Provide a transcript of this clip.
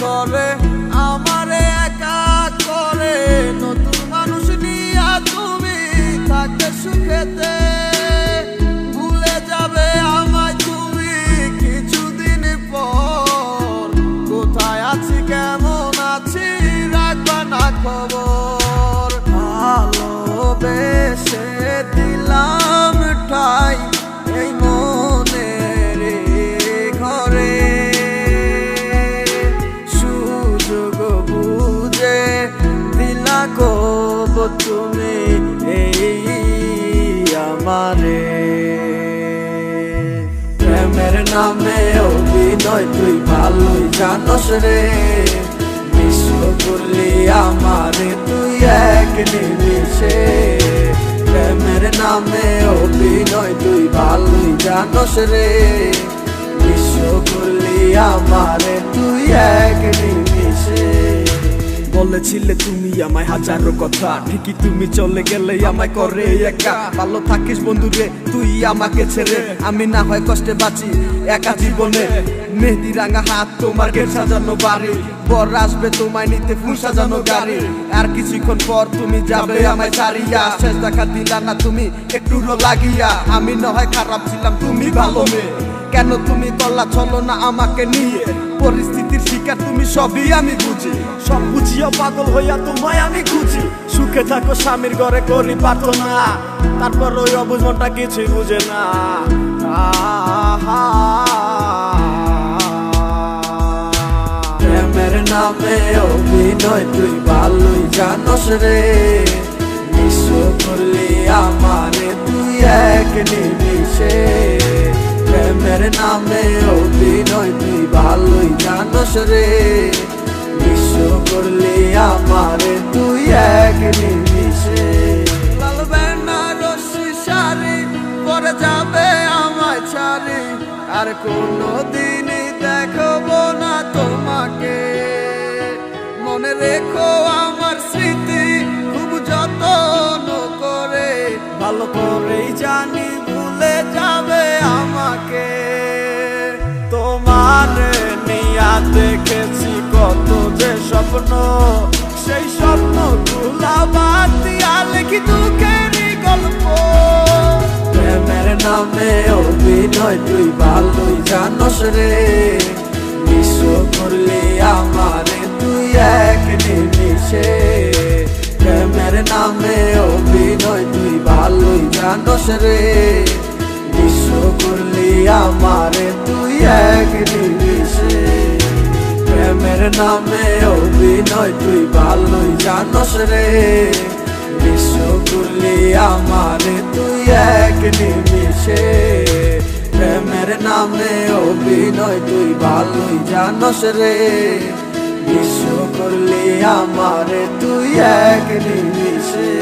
করে আমারে একা করে। নতুন মানুষ নিয়া তুমি থাকবে সুখেতে, ভুলে যাবে আমায় তুমি কিছুদিন পর। কোথায় আছি কেমন আছি রাখবা না খবর। ভালোবেসে দিলাম ঠাই এই মনের ঘরে, সুযোগ বুঝে দিলা কব তুমি এই আমারে। প্রেমের নামে অভিনয় তুই ভালোই জানস রে, বিশ্ব করলি আমারে তুই এক নিমিষে। প্রেমের নামে অভিনয় তুই ভালোই জানস রে, বিশ্ব করলি আমারে তুই এক নিমিষে। বলেছিলে তুমি আমায় হাজারো কথা, ঠিকই তুমি চলে গেলে আমায় করে একা। ভালো থাকিস বন্ধু রে তুই আমাকে ছেড়ে, আমি না হয় কষ্টে বাঁচি একা জীবনে। মেহেদি রাঙা হাত তোমার গেট সাজানো বাড়ি, বর আসবে তোমায় নিতে ফুল সাজানো গাড়ি। আর কিছুক্ষণ পর তুমি যাবে আমায় ছাড়িয়া, শেষ দেখা দিলা না তুমি একটু লাগিয়া। আমি না হয় খারাপ ছিলাম তুমি ভালো মেয়ে, কেন তুমি করলা চলো না আমাকে নিয়ে। পরিস্থিতির শিকার তুমি সবই আমি বুঝি, সব বুঝিয়া পাগল হইয়া তোমায় আমি খুঁজি। সুখে থাকো স্বামীর ঘরে করি প্রার্থনা, তারপর ওই অবুঝ মনটা কিছুই বুঝে না। প্রেমের নামে অভিনয় তুই ভালোই জানস রে, বিশ্ব করলি আমারে তুই এক নিমিষে। প্রেমের নামে অভিনয় তুই ভালোই জানস রে, বিশ্ব করলি আমারে তুই এক নিমিষে। লাল বেনারসি শাড়ি পরে যাবে আমায় ছাড়ি, আর কোনোদিনই দেখবো না তোমাকে। মনে রেখো আমার স্মৃতি খুব যত্ন করে, ভালো করেই জানি ভুলে যাবে আমাকে। তোমার নিয়া দেখেছি কত যে স্বপ্ন, সেই স্বপ্ন গুলা বাদ দিয়া লিখি দুঃখেরই গল্প। প্রেমের নামে অভিনয় তুই ভালোই জানস রে, বিশ্ব করলি আমারে তুই এক নিমিষে। প্রেমের নামে অভিনয় তুই ভালোই জানস রে, বিশ্ব করলি আমারে তুই এক নিমিষে। প্রেমের নামে অভিনয় তুই ভালোই জানস রে, বিশ্ব করলি আমারে তুই এক নিমিষে। প্রেমের নামে অভিনয় তুই ভালোই জানস রে, বিশ্ব করলি আমারে তুই এক নিমিষে।